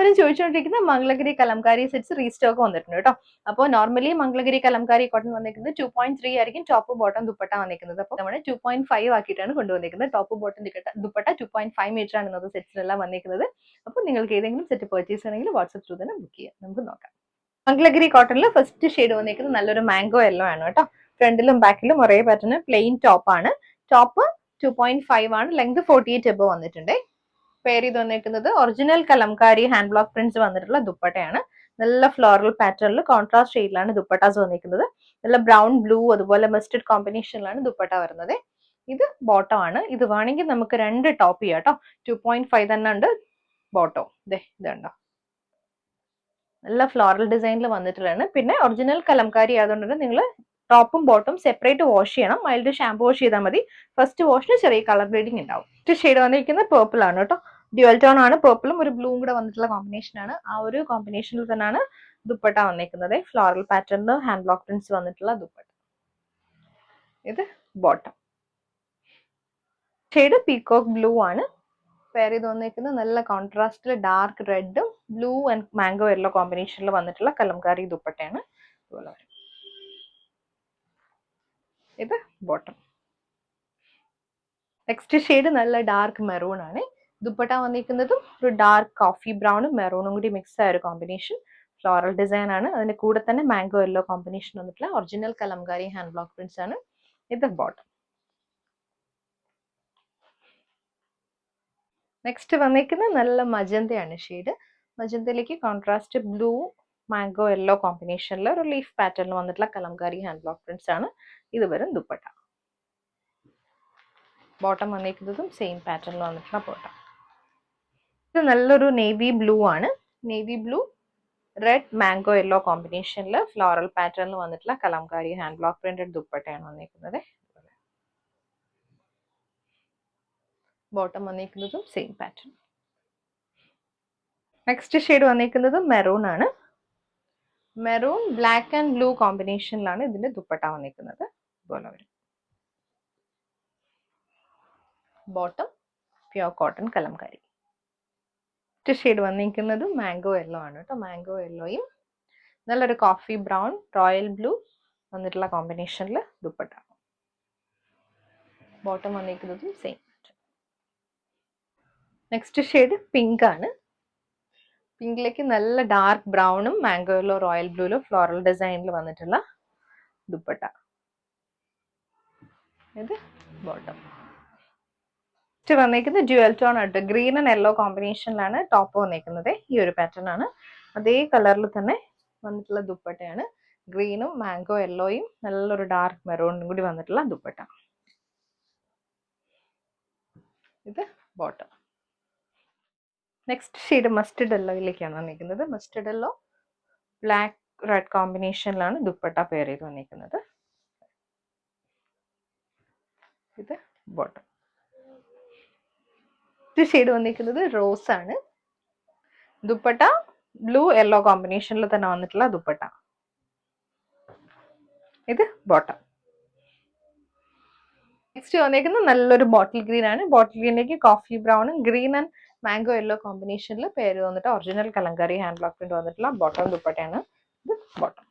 എല്ലാവരും ചോദിച്ചുകൊണ്ടിരിക്കുന്ന Mangalagiri Kalamkari sets restock വന്നിട്ടുണ്ട് കേട്ടോ. അപ്പോൾ നോർമലി മംഗളഗിരി കലംകാരി കോട്ടൺ വന്നിരിക്കുന്നത് 2.3 ആയിരിക്കും ടോപ്പ് ബോട്ടം ദുപ്പട്ട വന്നിരിക്കുന്നത്. അപ്പോൾ നമ്മൾ 2.5 ആക്കിയിട്ടാണ് കൊണ്ടുവന്നിരിക്കുന്നത്. ടോപ്പ് ബോട്ടം ദുപ്പട്ട 2.5 മീറ്റർ ആണ് ഇന്നത്തെ സെറ്റ്സിലെല്ലാം വന്നിരിക്കുന്നത്. അപ്പോൾ നിങ്ങൾക്ക് ഏതെങ്കിലും സെറ്റ് പർച്ചേസ് ചെയ്യണമെങ്കിൽ വാട്സ്ആപ്പ് ത്രൂ തന്നെ ബുക്ക് ചെയ്യാം. നമുക്ക് നോക്കാം. മംഗളഗിരി കോട്ടണിൽ ഫസ്റ്റ് ഷെയ്ഡ് വന്നിരിക്കുന്നത് നല്ലൊരു മാംഗോ യെല്ലോ ആണ് കേട്ടോ. ഫ്രണ്ടിലും ബാക്കിലും ഒരേ പാറ്റേൺ പ്ലെയിൻ ടോപ്പ് ആണ്. ടോപ്പ് 2.5 ആണ്, ലെങ്ത് 48 എബോ വന്നിട്ടുണ്ട്. പേര് ചെയ്ത് വന്നിരിക്കുന്നത് original Kalamkari hand block prints വന്നിട്ടുള്ള ദുപ്പട്ടയാണ്. നല്ല ഫ്ലോറൽ പാറ്റേണിൽ കോൺട്രാസ്റ്റ് ഷെയ്ഡിലാണ് ദുപ്പട്ടാസ് വന്നിരിക്കുന്നത്. നല്ല ബ്രൗൺ ബ്ലൂ അതുപോലെ മസ്റ്റർഡ് കോമ്പിനേഷനിലാണ് ദുപ്പട്ട വരുന്നത്. ഇത് ബോട്ടം ആണ്. ഇത് വേണമെങ്കിൽ നമുക്ക് 2 ടോപ്പ് ചെയ്യാം കേട്ടോ. 2.5 തന്നെ ഉണ്ട് ബോട്ടം. ഇതുണ്ടോ, നല്ല ഫ്ലോറൽ ഡിസൈനിൽ വന്നിട്ടുള്ളതാണ്. പിന്നെ ഒറിജിനൽ കലംകാരി ആയതുകൊണ്ട് തന്നെ നിങ്ങൾ ടോപ്പും ബോട്ടും സെപ്പറേറ്റ് വാഷ് ചെയ്യണം. മൈൽഡ് ഷാമ്പു വാഷ് ചെയ്താൽ മതി. ഫസ്റ്റ് വാഷിന് ചെറിയ കളർ ബ്ലീഡിങ് ഉണ്ടാവും. ഷെയ്ഡ് വന്നിരിക്കുന്നത് പേർപ്പിൾ ആണ് കേട്ടോ. ഡ്യുവൽ ടോൺ ആണ്. പേർപ്പിളും ഒരു ബ്ലൂവും കൂടെ വന്നിട്ടുള്ള കോമ്പിനേഷൻ ആണ്. ആ ഒരു കോമ്പിനേഷനിൽ തന്നെയാണ് ദുപ്പട്ട വന്നിരിക്കുന്നത്. ഫ്ലോറൽ പാറ്റേണിൽ ഹാൻഡ് ബ്ലോക്ക് പ്രിന്റ്സ് വന്നിട്ടുള്ള ദുപ്പട്ട. ഇത് ബോട്ടം. ഷെയ്ഡ് പീകോക്ക് ബ്ലൂ ആണ്. പെയർ ചെയ്ത് വന്നിരിക്കുന്നത് നല്ല കോൺട്രാസ്റ്റിൽ ഡാർക്ക് റെഡും ബ്ലൂ ആൻഡ് മാംഗോ യെല്ലോ കോമ്പിനേഷനിൽ വന്നിട്ടുള്ള കലംകാരി ദുപ്പട്ടയാണ്. ഇതുപോലെ വരും. ഇത് ബോട്ടം. നെക്സ്റ്റ് ഷെയ്ഡ് നല്ല ഡാർക്ക് മെറൂൺ ആണ്. ദുപ്പട്ട വന്നിരിക്കുന്നതും ഒരു ഡാർക്ക് കോഫി ബ്രൗണും മെറൂണും കൂടി മിക്സ് ആയ ഒരു കോമ്പിനേഷൻ. ഫ്ലോറൽ ഡിസൈൻ ആണ്. അതിന്റെ കൂടെ തന്നെ മാംഗോ യെല്ലോ കോമ്പിനേഷൻ വന്നിട്ടുള്ള original Kalamkari hand block prints ആണ്. ഇത് ബോട്ടം. നെക്സ്റ്റ് വന്നിരിക്കുന്നത് നല്ല മജന്തയാണ് ഷെയ്ഡ്. മജന്തയിലേക്ക് കോൺട്രാസ്റ്റ് ബ്ലൂ മാംഗോ യെല്ലോ കോമ്പിനേഷനിൽ ഒരു ലീഫ് പാറ്റേണിൽ വന്നിട്ടുള്ള കലംകാരി ഹാൻഡ് ബ്ലോക്ക് പ്രിന്റ്സ് ആണ്. ഇത് വരും ദുപ്പട്ട. ബോട്ടം വന്നിരിക്കുന്നതും സെയിം പാറ്റേണിൽ വന്നിട്ടുള്ള ബോട്ടം. ഇത് നല്ലൊരു നേവി ബ്ലൂ ആണ്. Navy blue red mango yellow കോമ്പിനേഷനിൽ ഫ്ലോറൽ പാറ്റേണിൽ വന്നിട്ടുള്ള കലംകാരി ഹാൻഡ് ബ്ലോക്ക് പ്രിന്റഡ് ദുപ്പട്ടയാണ് വന്നിരിക്കുന്നത്. ബോട്ടം വന്നിരിക്കുന്നതും സെയിം പാറ്റേൺ. നെക്സ്റ്റ് ഷെയ്ഡ് വന്നിരിക്കുന്നത് മെറൂൺ ആണ്. മെറൂൺ ബ്ലാക്ക് ആൻഡ് ബ്ലൂ കോമ്പിനേഷനിലാണ് ഇതിന്റെ ദുപ്പട്ട വന്നിരിക്കുന്നത്. ഇതുപോലെ വരും. Bottom pure cotton Kalamkari. Next shade വന്നിരിക്കുന്നത് മാംഗോ യെല്ലോ ആണ് കേട്ടോ. മാംഗോ യെല്ലോയും നല്ലൊരു കോഫി ബ്രൗൺ റോയൽ ബ്ലൂ വന്നിട്ടുള്ള കോമ്പിനേഷനിൽ ദുപ്പട്ട. ബോട്ടം വന്നിരിക്കുന്നതും സെയിം. നെക്സ്റ്റ് ഷെയ്ഡ് പിങ്ക് ആണ്. പിങ്കിലേക്ക് നല്ല ഡാർക്ക് ബ്രൗണും മാംഗോ യെല്ലോ റോയൽ ബ്ലൂയിലും ഫ്ലോറൽ ഡിസൈനിൽ വന്നിട്ടുള്ള ദുപ്പട്ട. ഇത് ബോട്ടം. നെക്സ്റ്റ് വന്നിരിക്കുന്നത് ഡ്യുവൽ ടോൺ ആയിട്ട് ഗ്രീൻ ആൻഡ് യെല്ലോ കോമ്പിനേഷനിലാണ് ടോപ്പ് വന്നിരിക്കുന്നത്. ഈ ഒരു പാറ്റേൺ ആണ്. അതേ കളറിൽ തന്നെ വന്നിട്ടുള്ള ദുപ്പട്ടയാണ്. ഗ്രീനും മാംഗോ യെല്ലോയും നല്ലൊരു ഡാർക്ക് മെറൂണും കൂടി വന്നിട്ടുള്ള ദുപ്പട്ട. ഇത് ബോട്ടം. നെക്സ്റ്റ് ഷെയ്ഡ് മസ്റ്റർഡ് യെല്ലോയിലേക്കാണ് വന്നിരിക്കുന്നത്. മസ്റ്റർഡ് യെല്ലോ ബ്ലാക്ക് റെഡ് കോമ്പിനേഷനിലാണ് ദുപ്പട്ട പെയർ ചെയ്ത് വന്നിരിക്കുന്നത്. ഇത് ബോട്ടം. ഷെയ്ഡ് വന്നിരിക്കുന്നത് റോസ് ആണ്. ദുപ്പട്ട ബ്ലൂ യെല്ലോ കോമ്പിനേഷനിൽ തന്നെ വന്നിട്ടുള്ള ദുപ്പട്ട. ഇത് ബോട്ടം. നെക്സ്റ്റ് വന്നിരിക്കുന്നത് നല്ലൊരു ബോട്ടിൽ ഗ്രീൻ ആണ്. ബോട്ടിൽ ഗ്രീനിലേക്ക് കോഫി ബ്രൗണും ഗ്രീൻ ആൻഡ് മാംഗോ യെല്ലോ കോമ്പിനേഷനിൽ പേര് വന്നിട്ട് original Kalamkari hand block print വന്നിട്ടുള്ള ബോട്ടം ദുപ്പട്ടയാണ്. ഇത് ബോട്ടം.